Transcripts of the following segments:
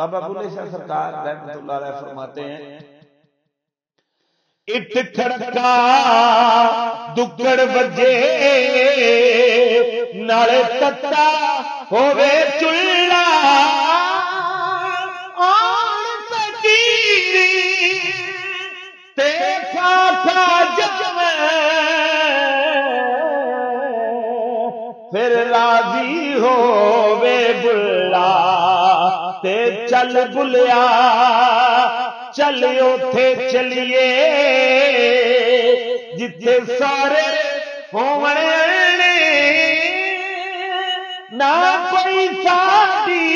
بابا بلے شاہ سرکار رحمۃ اللہ علیہ فرماتے ہیں اٹ کھڑکا دکڑ بجے نالے تتا ہووے چلا آن فقیری تے کھا جمے پھر راضی ہووے بلا تے چل بلیا چل اوتھے چلیے جتھے سارے ہوویں نہ کوئی ساڈی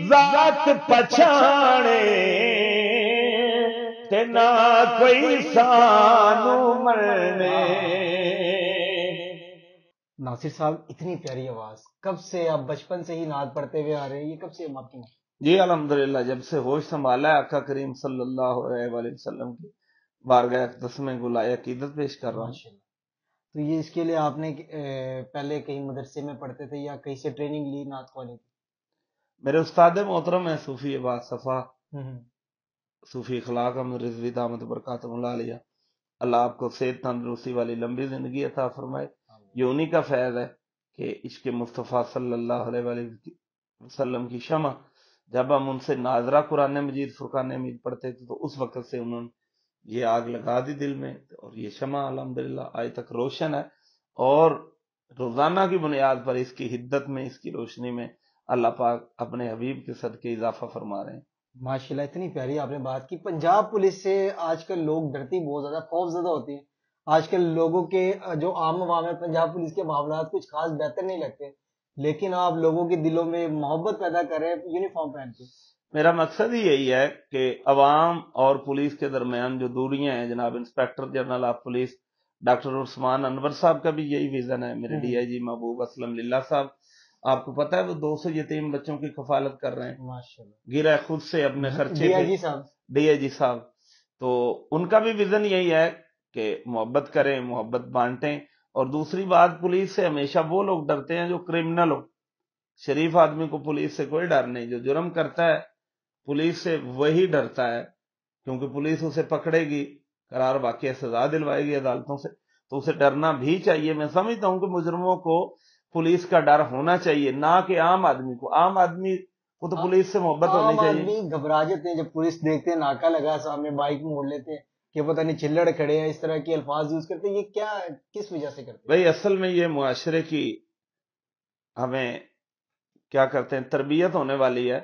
ذات پچھانے تے نہ کوئی سانو مرنے۔ ناصر صاحب اتنی پیاری آواز، کب سے آپ بچپن سے ہی نعت پڑھتے ہوئے آ رہے ہیں؟ یہ کب سے آپ کی؟ جی الحمدللہ جب سے ہوش سنبھالا ہے آقا کریم صلی اللہ علیہ وآلہ وسلم کی بارگاہ اقدس میں گلائے عقیدت پیش کر رہا ہوں۔ تو یہ اس کے لیے آپ نے پہلے کہیں مدرسے میں پڑھتے تھے یا کہیں سے ٹریننگ لی نعت خوانی کی؟ میرے استاد محترم ہیں صوفی عباد صفا صوفی اخلاق احمد رضوی دامت برکاتہ اللہ علیہ، اللہ آپ کو صحت تندرستی والی لمبی زندگی عطا فرمائے۔ یہ انہی کا فیض ہے کہ عشق مصطفیٰ صلی اللہ علیہ وآلہ وسلم کی شمع جب ہم ان سے ناظرہ قرآن مجید فرقان حمید پڑھتے تھے تو اس وقت سے انہوں نے یہ آگ لگا دی دل میں، اور یہ شمع الحمدللہ آج تک روشن ہے، اور روزانہ کی بنیاد پر اس کی حدت میں، اس کی روشنی میں اللہ پاک اپنے حبیب کے صدقے اضافہ فرما رہے ہیں۔ ماشاءاللہ اتنی پیاری آپ نے بات کی۔ پنجاب پولیس سے آج کل لوگ ڈرتی بہت زیادہ، خوف زدہ ہوتی ہیں۔ آج کل لوگوں کے جو عام عوام ہے پنجاب پولیس کے معاملات کچھ خاص بہتر نہیں لگتے، لیکن آپ لوگوں کے دلوں میں محبت پیدا کر رہے ہیں یونیفارم پہن کے۔ میرا مقصد ہی یہی ہے کہ عوام اور پولیس کے درمیان جو دوریاں ہیں، جناب inspector general of police doctor Usman Anwar sahab کا بھی یہی ویژن ہے، میرے ڈی آئی جی محبوب اسلم للہ صاحب، آپ کو پتہ ہے وہ 200 یتیم بچوں کی کفالت کر رہے ہیں ماشاءاللہ، گرا خود سے اپنے خرچے ڈی پہ، آئی جی صاحب، ڈی آئی جی صاحب۔ تو ان کا بھی ویژن یہی ہے کہ محبت کریں، محبت بانٹیں، اور دوسری بات پولیس سے ہمیشہ وہ لوگ ڈرتے ہیں جو کرمنل ہو۔ شریف آدمی کو پولیس سے کوئی ڈر نہیں، جو جرم کرتا ہے پولیس سے وہی ڈرتا ہے، کیونکہ پولیس اسے پکڑے گی، قرار واقعہ سزا دلوائے گی عدالتوں سے، تو اسے ڈرنا بھی چاہیے۔ میں سمجھتا ہوں کہ مجرموں کو پولیس کا ڈر ہونا چاہیے، نہ کہ عام آدمی کو۔ عام آدمی کو تو پولیس سے محبت ہونی چاہیے۔ عام آدمی گھبرا جاتے ہیں جب پولیس دیکھتے ہیں ناکا لگا سامنے، بائک موڑ لیتے ہیں کہ پتہ نہیں چلڑ کھڑے ہیں، اس طرح کے الفاظ یوز کرتے ہیں۔ یہ کیا کس وجہ سے کرتے ہیں؟ بھائی اصل میں یہ معاشرے کی ہمیں کیا کرتے ہیں تربیت ہونے والی ہے۔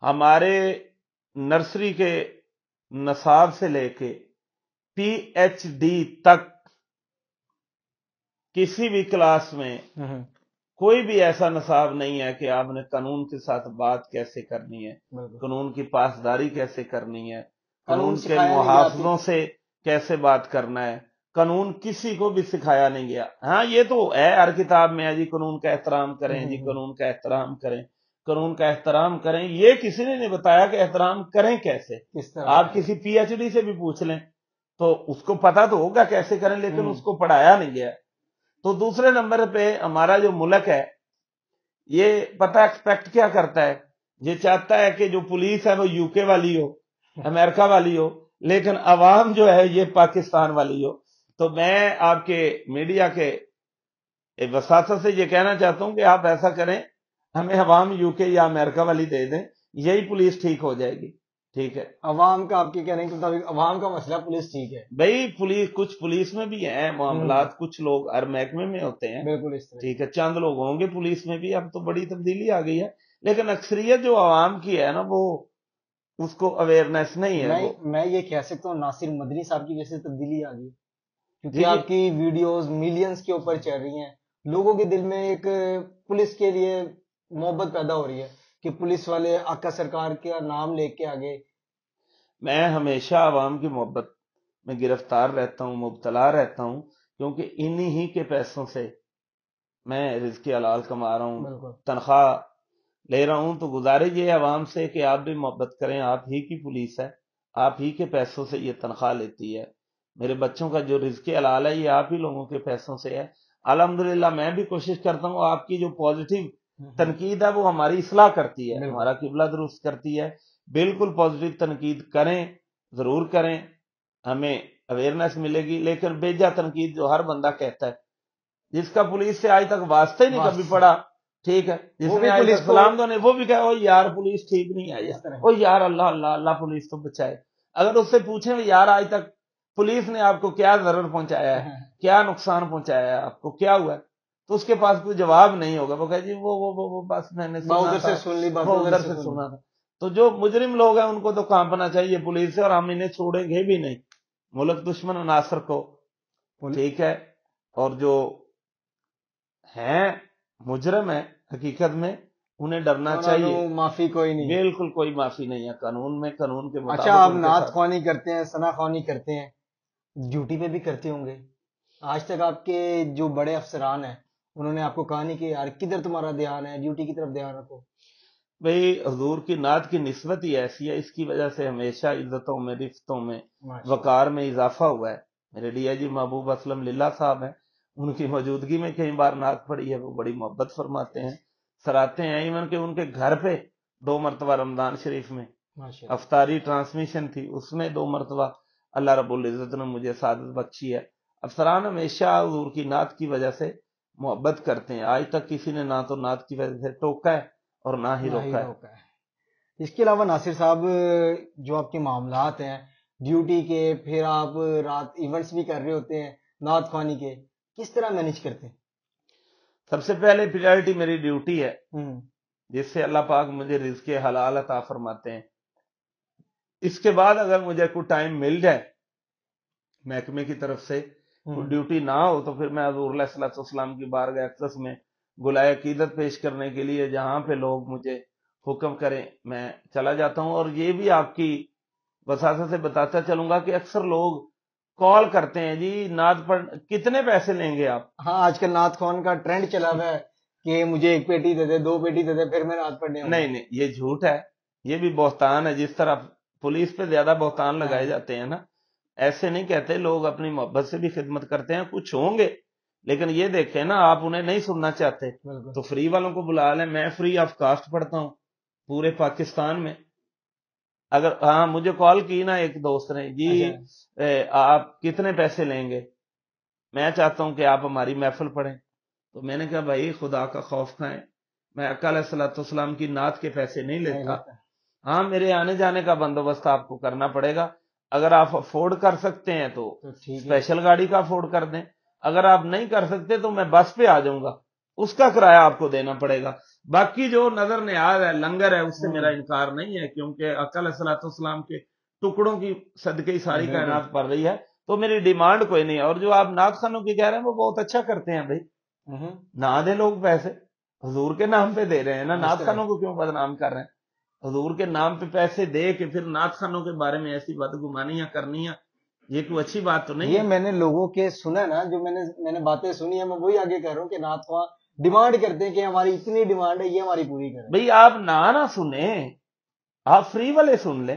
ہمارے نرسری کے نصاب سے لے کے پی ایچ ڈی تک کسی بھی کلاس میں کوئی بھی ایسا نصاب نہیں ہے کہ آپ نے قانون کے ساتھ بات کیسے کرنی ہے، قانون کی پاسداری کیسے کرنی ہے، قانون کے محافظوں سے کیسے بات کرنا ہے، قانون کسی کو بھی سکھایا نہیں گیا۔ ہاں یہ تو ہے ہر کتاب میں ہے جی قانون کا احترام کریں، جی قانون کا احترام کریں، قانون کا احترام کریں، یہ کسی نے نہیں بتایا کہ احترام کریں کیسے۔ آپ کسی پی ایچ ڈی سے بھی پوچھ لیں تو اس کو پتا تو ہوگا کیسے کریں، لیکن اس کو پڑھایا نہیں گیا۔ تو دوسرے نمبر پہ ہمارا جو ملک ہے یہ پتہ ایکسپیکٹ کیا کرتا ہے، یہ چاہتا ہے کہ جو پولیس ہے وہ یو کے والی ہو، امریکہ والی ہو، لیکن عوام جو ہے یہ پاکستان والی ہو۔ تو میں آپ کے میڈیا کے وساطت سے یہ کہنا چاہتا ہوں کہ آپ ایسا کریں، ہمیں عوام یو کے یا امریکہ والی دے دیں، یہی پولیس ٹھیک ہو جائے گی۔ ٹھیک ہے، عوام کا آپ کے کہنے کے مطابق عوام کا مسئلہ پولیس ٹھیک ہے؟ بھائی پولیس کچھ پولیس میں بھی ہیں معاملات، کچھ لوگ ہر محکمے میں ہوتے ہیں، بالکل اس طرح، ٹھیک ہے، چند لوگ ہوں گے پولیس میں بھی، اب تو بڑی تبدیلی آ گئی ہے، لیکن اکثریت جو عوام کی ہے نا وہ اس کو اویئرنیس نہیں ہے۔ میں یہ کہہ سکتا ہوں ناصر مدنی صاحب کی وجہ سے تبدیلی آ گئی، کیونکہ آپ کی ویڈیوز ملینز کے اوپر چل رہی ہیں، لوگوں کے دل میں ایک پولیس کے لیے محبت پیدا ہو رہی ہے کہ پولیس والے آقا سرکار کا نام لے کے آگے۔ میں ہمیشہ عوام کی محبت میں گرفتار رہتا ہوں، مبتلا رہتا ہوں، کیونکہ انہی ہی کے پیسوں سے میں رزق حلال کما رہا ہوں، تنخواہ لے رہا ہوں۔ تو گزارش یہ عوام سے کہ آپ بھی محبت کریں، آپ ہی کی پولیس ہے، آپ ہی کے پیسوں سے یہ تنخواہ لیتی ہے، میرے بچوں کا جو رزق حلال ہے یہ آپ ہی لوگوں کے پیسوں سے ہے۔ الحمدللہ میں بھی کوشش کرتا ہوں آپ کی جو پازیٹیو تنقید ہے وہ ہماری اصلاح کرتی ہے، بالکل۔ ہمارا قبلہ درست کرتی ہے۔ بالکل پازیٹو تنقید کریں، ضرور کریں، ہمیں اویئرنیس ملے گی۔ لیکن بیجا تنقید جو ہر بندہ کہتا ہے، جس کا پولیس سے آج تک واسطہ ہی نہیں کبھی پڑا، ٹھیک ہے، جس وہ نے بھی آج پولیس تک کو- سلام دو نے، وہ بھی کہا او یار پولیس ٹھیک نہیں ہے اس طرح۔ یار، او یار اللہ اللہ اللہ پولیس تو بچائے۔ اگر اس سے پوچھیں یار آج تک پولیس نے آپ کو کیا ضرر پہنچایا ہے، کیا نقصان پہنچایا ہے، آپ کو کیا ہوا ہے، تو اس کے پاس کوئی جواب نہیں ہوگا۔ وہ کہے جی وہ بس میں نے سنا ادھر تھا، سے سن لی بات، وہ ادھر سے سنا تھا۔ تو جو مجرم لوگ ہیں ان کو تو کانپنا چاہیے پولیس سے، اور ہم انہیں چھوڑیں گے بھی نہیں، ملک دشمن عناصر کو، ٹھیک ہے۔ اور جو ہیں مجرم ہیں حقیقت میں انہیں ڈرنا چاہیے، معافی کوئی نہیں۔ بالکل کوئی معافی نہیں ہے قانون میں، قانون کے مطابق۔ اچھا، آپ ان کے نعت ساتھ- خوانی کرتے ہیں، ثنا خوانی کرتے ہیں، ڈیوٹی پہ بھی کرتے ہوں گے، آج تک آپ کے جو بڑے افسران ہیں انہوں نے آپ کو کہا نہیں کہ یار کدھر تمہارا دھیان ہے، ڈیوٹی کی طرف دھیان رکھو؟ بھئی حضور کی نعت کی نسبت ہی ایسی ہے، اس کی وجہ سے ہمیشہ عزتوں میں، رفتوں میں، وقار میں اضافہ ہوا ہے۔ میرے ڈی آئی جی محبوب اسلم للہ صاحب ہیں، ان کی موجودگی میں کئی بار نعت پڑھی ہے، وہ بڑی محبت فرماتے ہیں، سراتے ہیں۔ ایون کہ ان کے گھر پہ 2 مرتبہ رمضان شریف میں افطاری ٹرانسمیشن تھی، اس میں 2 مرتبہ اللہ رب العزت نے مجھے سعادت بخشی ہے۔ افسران ہمیشہ حضور کی نعت کی وجہ سے محبت کرتے ہیں، آج تک کسی نے نہ تو نعت کی وجہ سے ٹوکا ہے اور نہ ہی روکا ہے۔ اس کے علاوہ ناصر صاحب، جو آپ کے معاملات ہیں ڈیوٹی کے، پھر آپ رات ایونٹس بھی کر رہے ہوتے ہیں نعت خوانی کے، کس طرح مینج کرتے ہیں؟ سب سے پہلے پریورٹی میری ڈیوٹی ہے، جس سے اللہ پاک مجھے رزق حلال عطا فرماتے ہیں۔ اس کے بعد اگر مجھے کوئی ٹائم مل جائے محکمے کی طرف سے، کوئی ڈیوٹی نہ ہو، تو پھر میں حضور علیہ الصلوۃ والسلام کی بارگاہ اقدس میں گلائے عقیدت پیش کرنے کے لیے جہاں پہ لوگ مجھے حکم کریں میں چلا جاتا ہوں۔ اور یہ بھی آپ کی وساطت سے بتاتا چلوں گا کہ اکثر لوگ کال کرتے ہیں جی نعت پڑھ کتنے پیسے لیں گے آپ؟ ہاں، آج کل نعت خوان کا ٹرینڈ چلا ہوا ہے کہ مجھے 1 پیٹی دے دے، 2 پیٹی دے دے، پھر میں نعت پڑھنے آؤں گا۔ نہیں، یہ جھوٹ ہے، یہ بھی بہتان ہے۔ جس طرح پولیس پہ زیادہ بہتان لگائے جاتے ہیں نا، ایسے نہیں کہتے، لوگ اپنی محبت سے بھی خدمت کرتے ہیں، کچھ ہوں گے، لیکن یہ دیکھیں نا آپ انہیں نہیں سننا چاہتے تو فری والوں کو بلا لیں۔ میں فری آف کاسٹ پڑھتا ہوں پورے پاکستان میں۔ اگر ہاں مجھے کال کی نا ایک دوست نے، جی آپ کتنے پیسے لیں گے، میں چاہتا ہوں کہ آپ ہماری محفل پڑھیں، تو میں نے کہا بھائی خدا کا خوف کھائیں، میں آقا علیہ الصلوۃ والسلام کی نعت کے پیسے نہیں لیتا۔ ہاں میرے آنے جانے کا بندوبست آپ کو کرنا پڑے گا، اگر آپ افورڈ کر سکتے ہیں تو اسپیشل گاڑی کا افورڈ کر دیں، اگر آپ نہیں کر سکتے تو میں بس پہ آ جاؤں گا، اس کا کرایہ آپ کو دینا پڑے گا۔ باقی جو نظر نیاز ہے، لنگر ہے، اس سے میرا انکار نہیں ہے، کیونکہ آقا علیہ الصلوۃ والسلام کے ٹکڑوں کی صدقے ساری کائنات پڑ رہی ہے، تو میری ڈیمانڈ کوئی نہیں ہے۔ اور جو آپ نعت خانوں کی کہہ رہے ہیں وہ بہت اچھا کرتے ہیں بھائی، نہ دے لوگ پیسے، حضور کے نام پہ دے رہے ہیں نا، نعت خانوں کو کیوں بدنام کر رہے ہیں؟ حضور کے نام پہ پیسے دے کے پھر نعت خانوں کے بارے میں ایسی بدگمانیاں کرنیاں، یہ کوئی اچھی بات تو نہیں ہے۔ یہ میں نے لوگوں کے سنا نا، جو میں نے باتیں سنی ہیں، میں وہی آگے کہہ رہا ہوں کہ نعت خواں ڈیمانڈ کرتے ہیں کہ ہماری اتنی ڈیمانڈ ہے، یہ ہماری پوری کریں۔ بھئی آپ نہ سنیں، آپ فری والے سن لیں،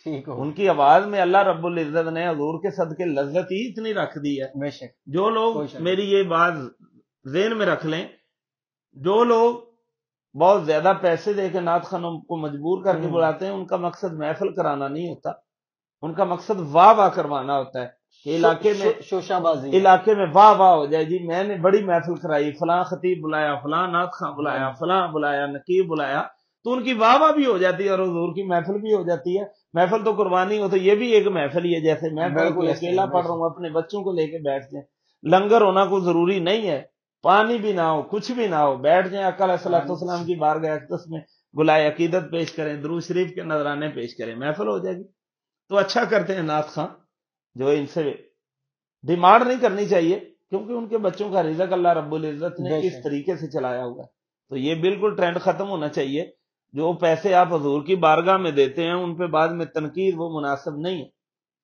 ٹھیک ہو، ان کی آواز میں اللہ رب العزت نے حضور کے صدقے لذت ہی اتنی رکھ دی ہے۔ بے شک، جو لوگ میری یہ بات ذہن میں رکھ لیں، جو لوگ بہت زیادہ پیسے دے کے نعت خانوں کو مجبور کر کے بلاتے ہیں، ان کا مقصد محفل کرانا نہیں ہوتا، ان کا مقصد واہ واہ کروانا ہوتا ہے کہ علاقے میں شوشہ بازی، علاقے میں واہ واہ ہو جائے، جی میں نے بڑی محفل کرائی، فلاں خطیب بلایا، فلاں نعت خاں بلایا، فلاں بلایا، نقیب بلایا، تو ان کی واہ واہ بھی ہو جاتی ہے اور حضور کی محفل بھی ہو جاتی ہے۔ محفل تو قربانی ہو، تو یہ بھی ایک محفل ہی ہے، جیسے میں اکیلا پڑھ رہا ہوں، اپنے بچوں کو لے کے بیٹھ جائیں، لنگر ہونا کوئی ضروری نہیں ہے، پانی بھی نہ ہو، کچھ بھی نہ ہو، بیٹھ جائیں آقا علیہ الصلوۃ والسلام کی بارگاہ اقدس میں، گلائے عقیدت پیش کریں، درود شریف کے نذرانے پیش کریں، محفل ہو جائے گی۔ تو اچھا کرتے ہیں نعت خاں، جو ان سے ڈیمانڈ نہیں کرنی چاہیے، کیونکہ ان کے بچوں کا رزق اللہ رب العزت نے اس طریقے سے چلایا ہوا ہے، تو یہ بالکل ٹرینڈ ختم ہونا چاہیے۔ جو پیسے آپ حضور کی بارگاہ میں دیتے ہیں ان پہ بعد میں تنقید، وہ مناسب نہیں ہے،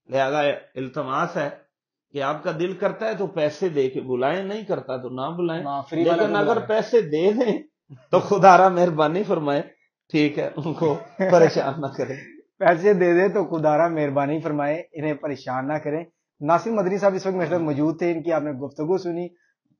لہذا التماس ہے کہ آپ کا دل کرتا ہے تو پیسے دے کے بلائیں، نہیں کرتا تو نہ بلائیں، لیکن اگر پیسے دے دیں تو خدا را مہربانی فرمائے، ٹھیک ہے، ان کو پریشان نہ کریں۔ پیسے دے دے تو خدا را مہربانی فرمائے، انہیں پریشان نہ کریں۔ ناصر مدنی صاحب اس وقت میرے ساتھ موجود تھے، ان کی آپ نے گفتگو سنی،